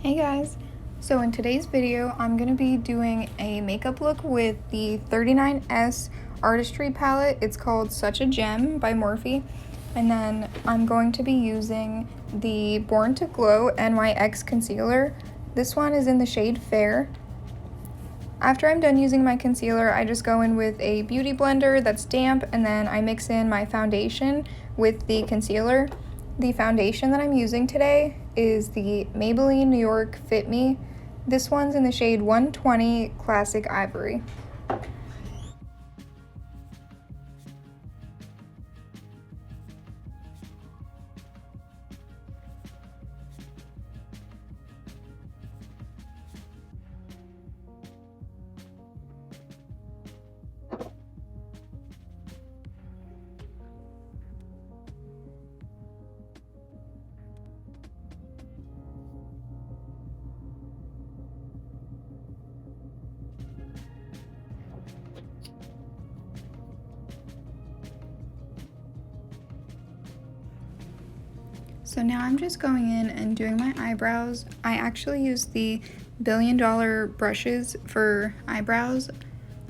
Hey guys! So in today's video, I'm going to be doing a makeup look with the 39S Artistry palette. It's called Such a Gem by Morphe. And then I'm going to be using the Born to Glow NYX concealer. This one is in the shade Fair. After I'm done using my concealer, I just go in with a beauty blender that's damp, and then I mix in my foundation with the concealer. The foundation that I'm using today is the Maybelline Fit Me. This one's in the shade 120 Classic Ivory. So now I'm just going in and doing my eyebrows. I actually use the $1 billion brushes for eyebrows.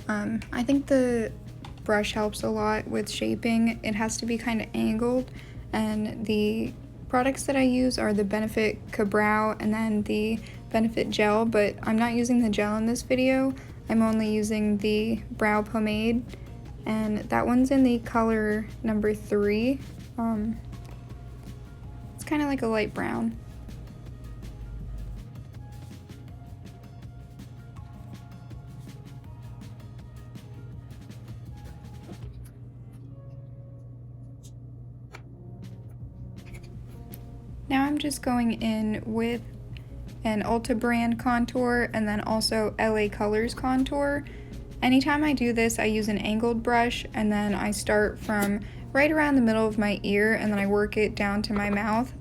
I think the brush helps a lot with shaping. It has to be kind of angled, and the products that I use are the Benefit Ka-Brow and then the Benefit Gel, but I'm not using the gel in this video. I'm only using the brow pomade, and that one's in the color number 3. It's kind of like a light brown. Now I'm just going in with an Ulta brand contour and then also LA Colors contour. Anytime I do this, I use an angled brush, and then I start from right around the middle of my ear and then I work it down to my mouth.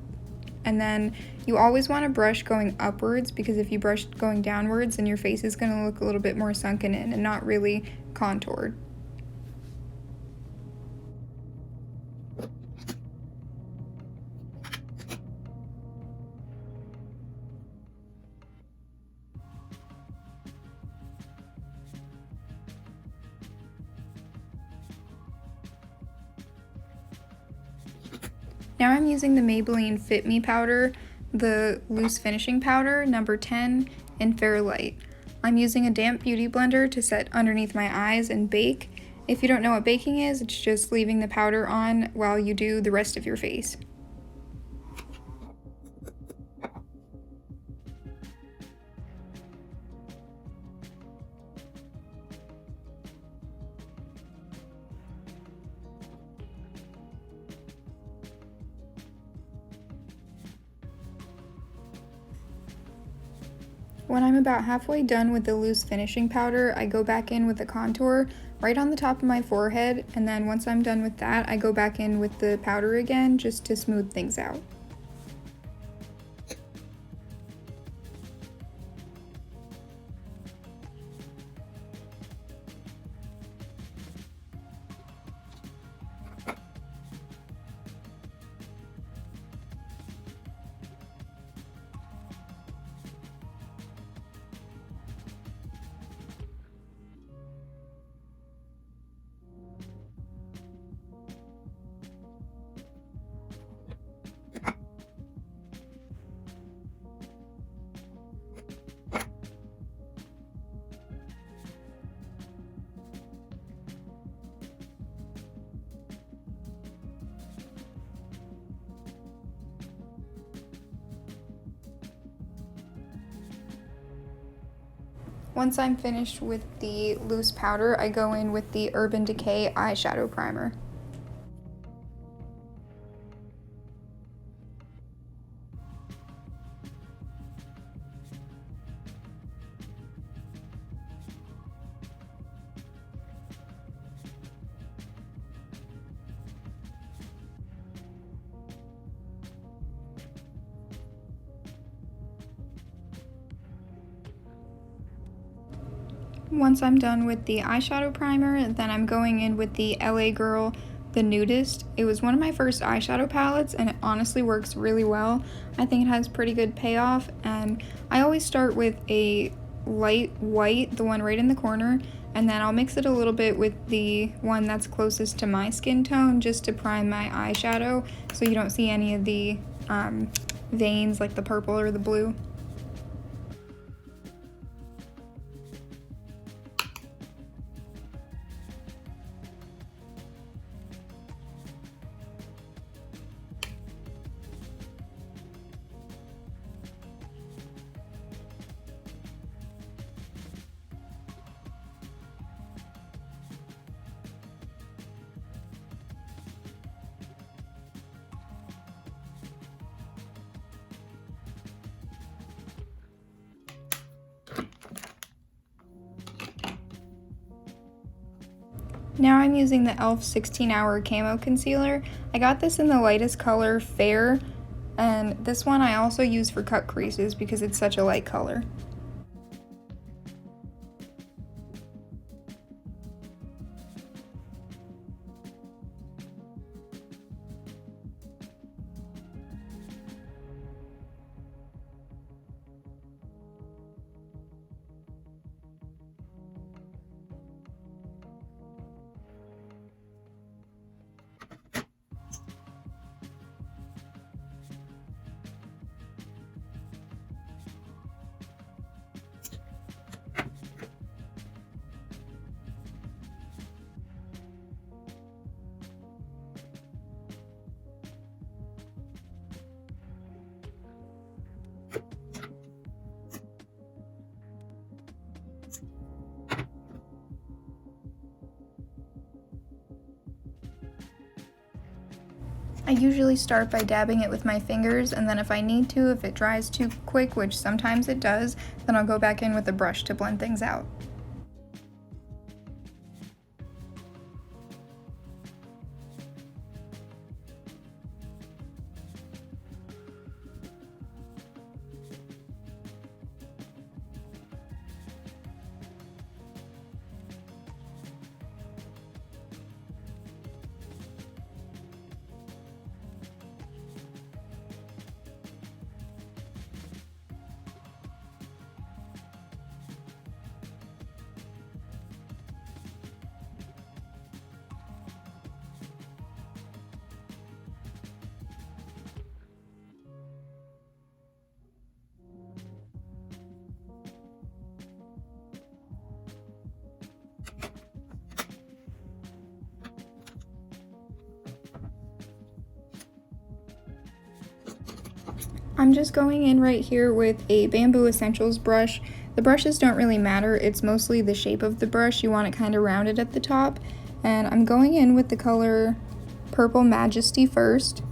And then you always want to brush going upwards, because if you brush going downwards, then your face is going to look a little bit more sunken in and not really contoured. Now I'm using the Maybelline Fit Me Powder, the loose finishing powder, number 10 in Fair Light. I'm using a damp beauty blender to set underneath my eyes and bake. If you don't know what baking is, it's just leaving the powder on while you do the rest of your face. When I'm about halfway done with the loose finishing powder, I go back in with the contour right on the top of my forehead, and then once I'm done with that, I go back in with the powder again just to smooth things out. Once I'm finished with the loose powder, I go in with the Urban Decay eyeshadow primer. Once I'm done with the eyeshadow primer, then I'm going in with the LA Girl the Nudist. It was one of my first eyeshadow palettes and it honestly works really well. I think it has pretty good payoff, and I always start with a light white, the one right in the corner, and then I'll mix it a little bit with the one that's closest to my skin tone just to prime my eyeshadow so you don't see any of the veins like the purple or the blue. Now I'm using the e.l.f. 16-Hour Camo Concealer. I got this in the lightest color, Fair, and this one I also use for cut creases because it's such a light color. I usually start by dabbing it with my fingers, and then if I need to, if it dries too quick, which sometimes it does, then I'll go back in with a brush to blend things out. I'm just going in right here with a Bamboo Essentials brush. The brushes don't really matter, it's mostly the shape of the brush. You want it kind of rounded at the top. And I'm going in with the color Purple Majesty first.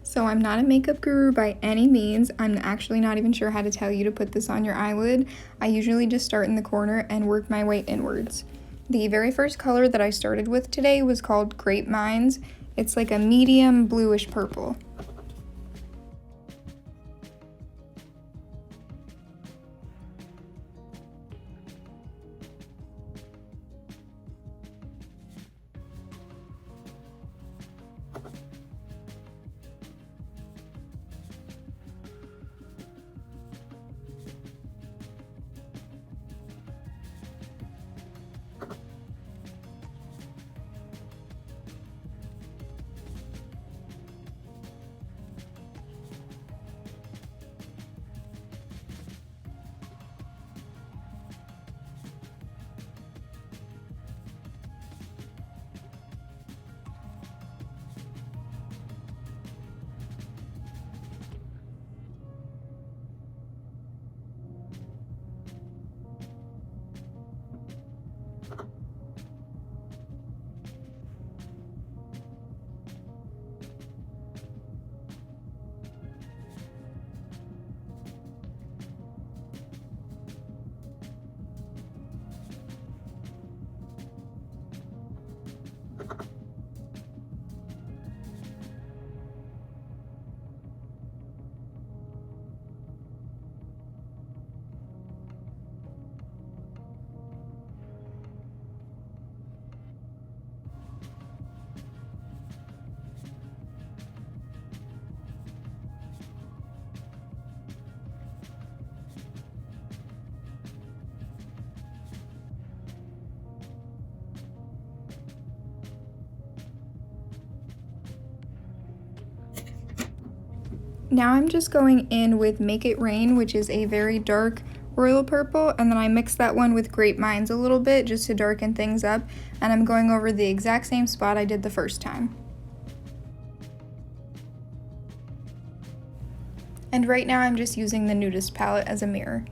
So I'm not a makeup guru by any means. I'm actually not even sure how to tell you to put this on your eyelid. I usually just start in the corner and work my way inwards. The very first color that I started with today was called Grape Mines. It's like a medium bluish purple. Now I'm just going in with Make It Rain, which is a very dark royal purple, and then I mixed that one with Grape Mines a little bit just to darken things up, and I'm going over the exact same spot I did the first time. And right now I'm just using the Nudist palette as a mirror.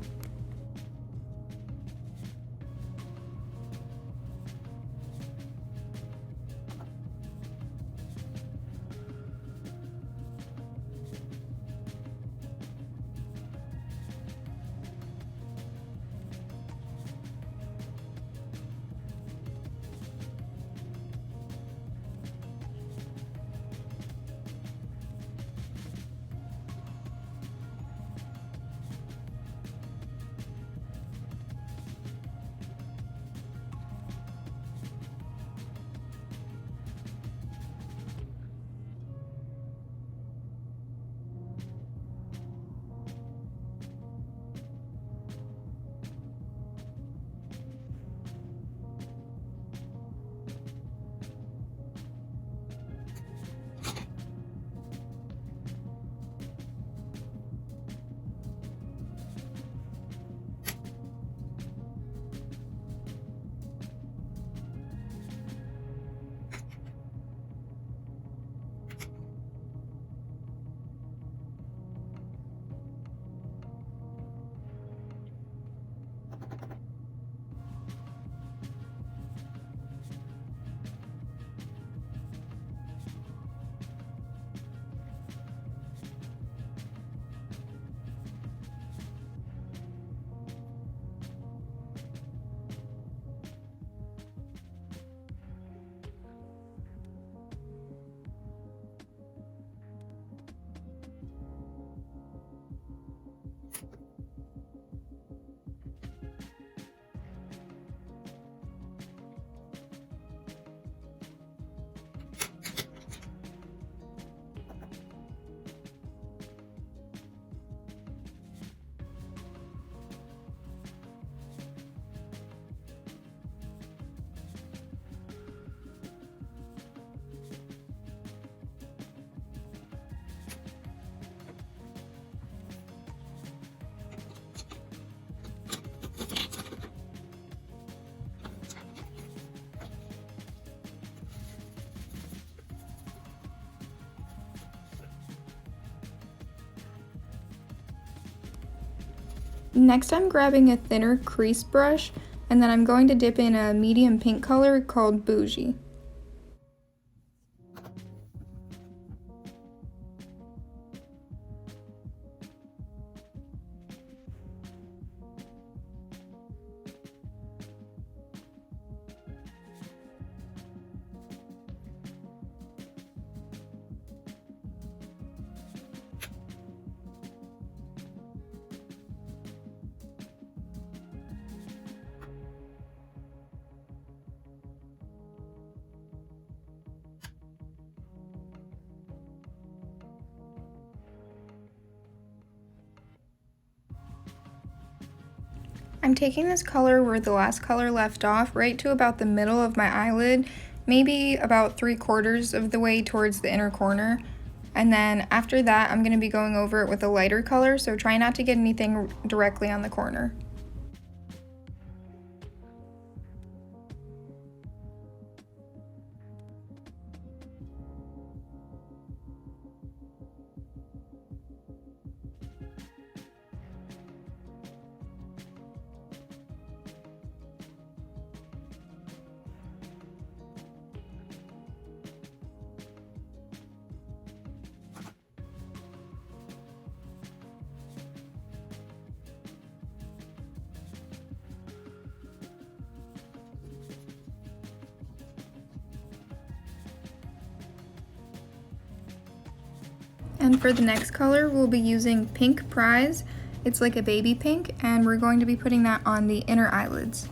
Next I'm grabbing a thinner crease brush, and then I'm going to dip in a medium pink color called Boujee. I'm taking this color where the last color left off, right to about the middle of my eyelid, maybe about 3/4 of the way towards the inner corner. And then after that, I'm going to be going over it with a lighter color, so try not to get anything directly on the corner. And for the next color, we'll be using Pink Prize. It's like a baby pink, and we're going to be putting that on the inner eyelids.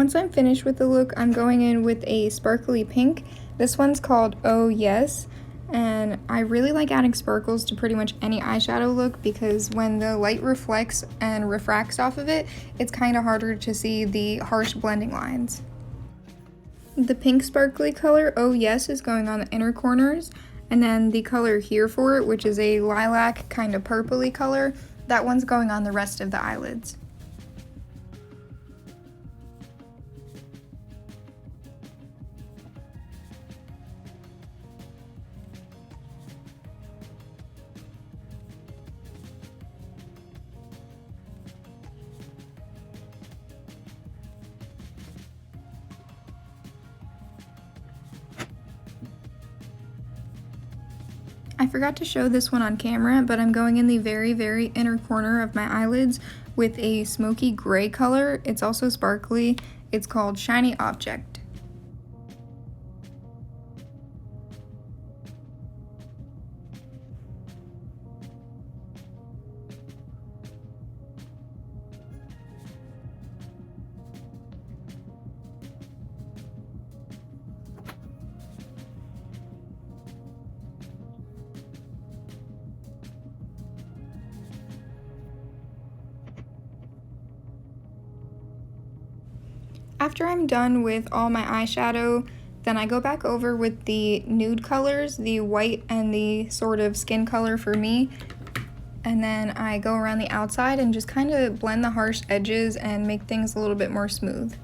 Once I'm finished with the look, I'm going in with a sparkly pink. This one's called Oh Yes, and I really like adding sparkles to pretty much any eyeshadow look because when the light reflects and refracts off of it, it's kind of harder to see the harsh blending lines. The pink sparkly color, Oh Yes, is going on the inner corners, and then the color Here for It, which is a lilac kind of purpley color, that one's going on the rest of the eyelids. I forgot to show this one on camera, but I'm going in the very, very inner corner of my eyelids with a smoky gray color. It's also sparkly. It's called Shiny Object. After I'm done with all my eyeshadow, then I go back over with the nude colors, the white and the sort of skin color for me, and then I go around the outside and just kind of blend the harsh edges and make things a little bit more smooth.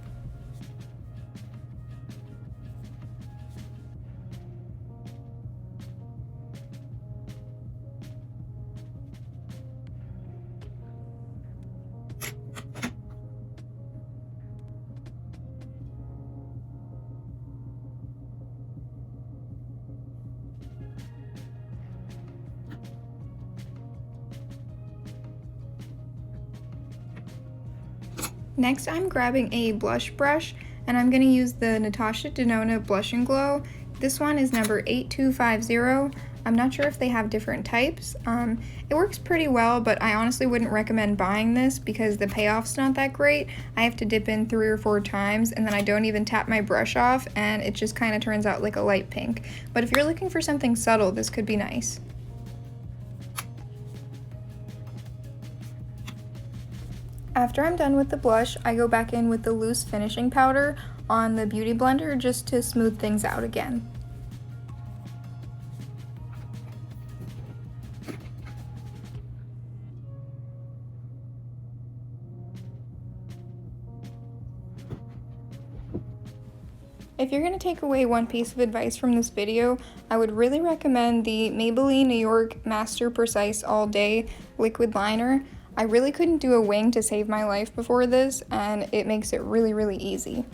Next, I'm grabbing a blush brush, and I'm going to use the Natasha Denona Blush and Glow. This one is number 8250. I'm not sure if they have different types. It works pretty well, but I honestly wouldn't recommend buying this because the payoff's not that great. I have to dip in 3 or 4 times, and then I don't even tap my brush off, and it just kind of turns out like a light pink. But if you're looking for something subtle, this could be nice. After I'm done with the blush, I go back in with the loose finishing powder on the Beauty Blender just to smooth things out again. If you're going to take away one piece of advice from this video, I would really recommend the Maybelline New York Master Precise All Day Liquid Liner. I really couldn't do a wing to save my life before this, and it makes it really, really easy.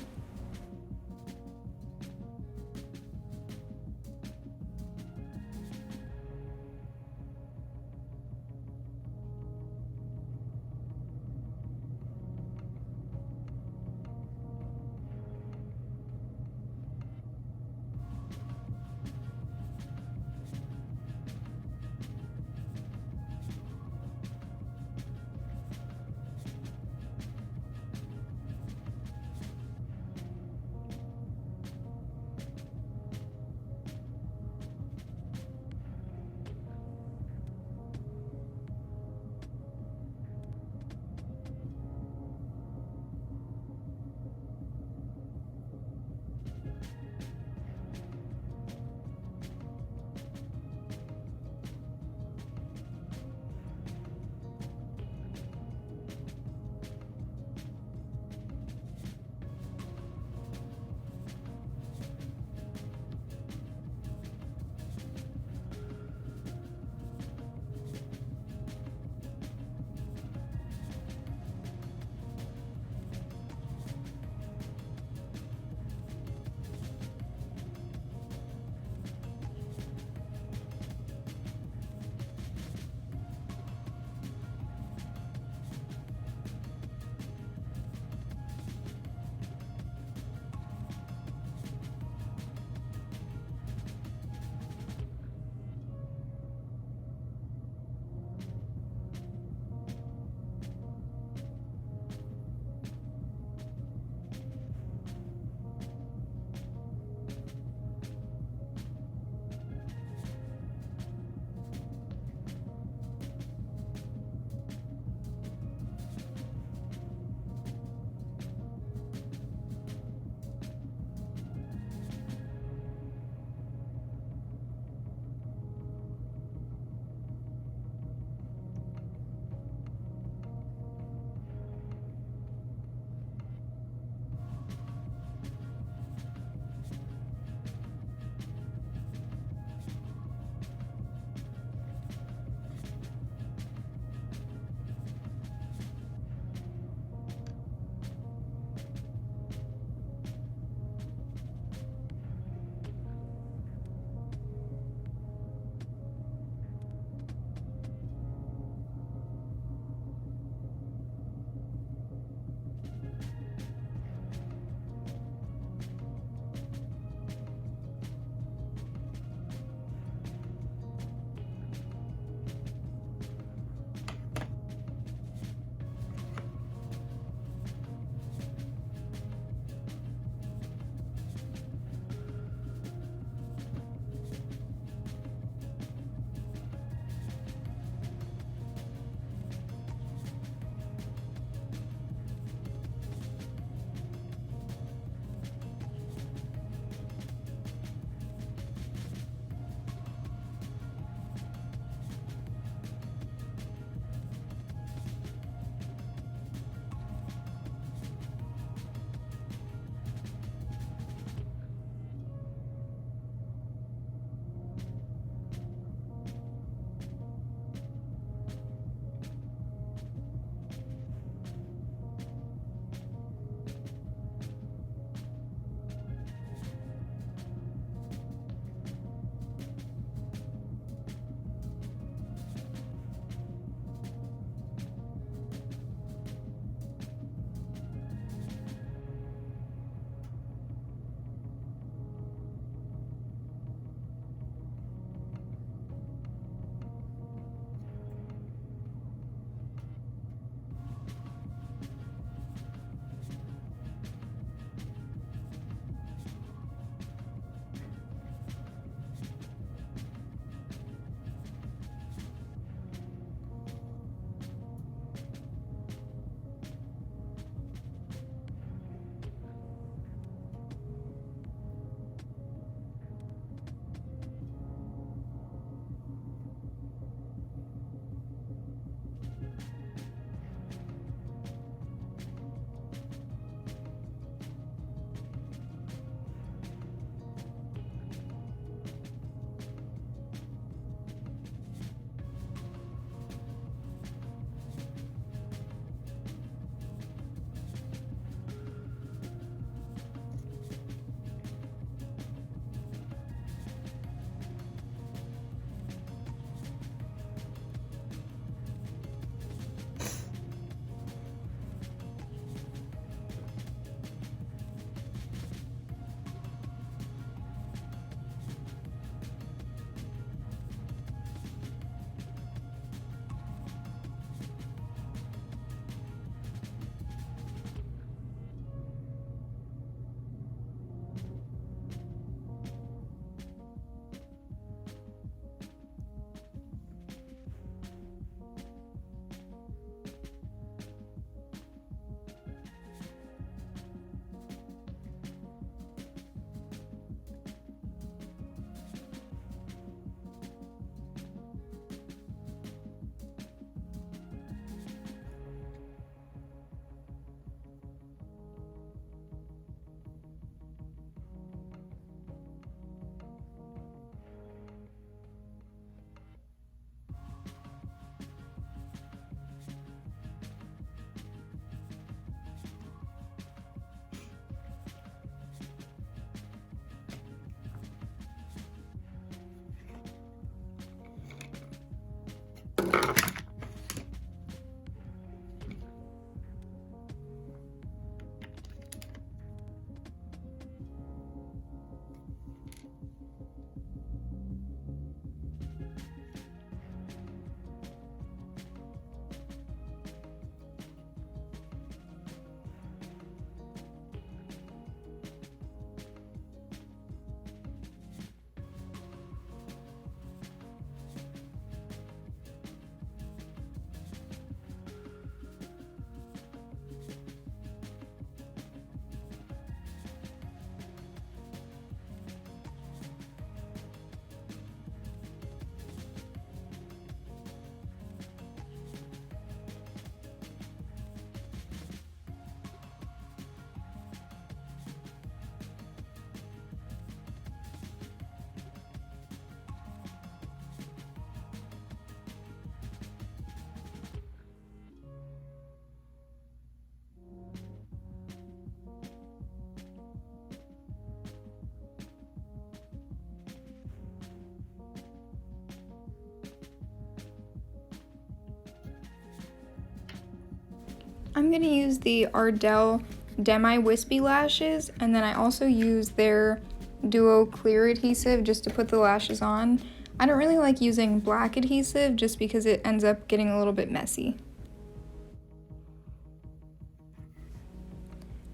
I'm going to use the Ardell Demi-wispy lashes, and then I also use their Duo Clear adhesive just to put the lashes on. I don't really like using black adhesive just because it ends up getting a little bit messy.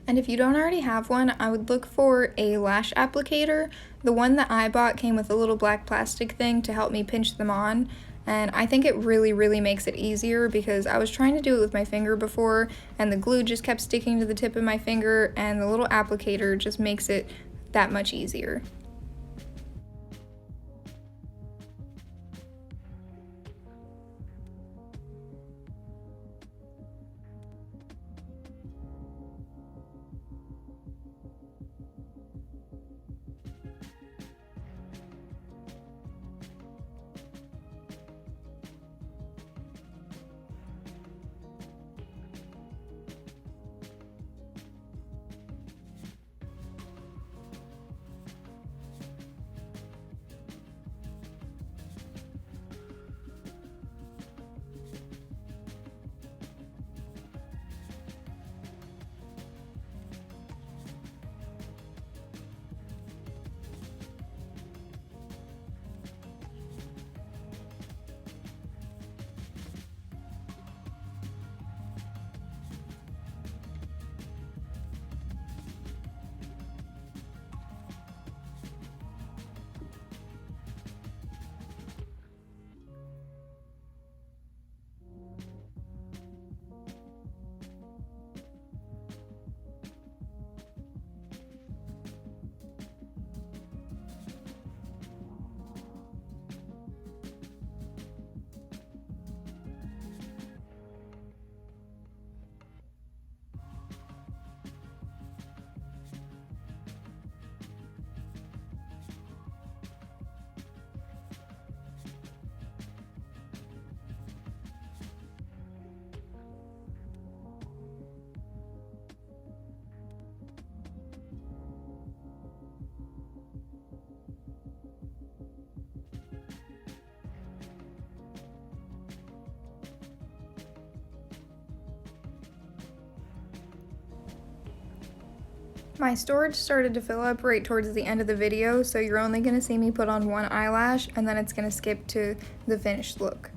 And if you don't already have one, I would look for a lash applicator. The one that I bought came with a little black plastic thing to help me pinch them on, and I think it really makes it easier because I was trying to do it with my finger before and the glue just kept sticking to the tip of my finger, and the little applicator just makes it that much easier. My storage started to fill up right towards the end of the video, so you're only going to see me put on one eyelash and then it's going to skip to the finished look.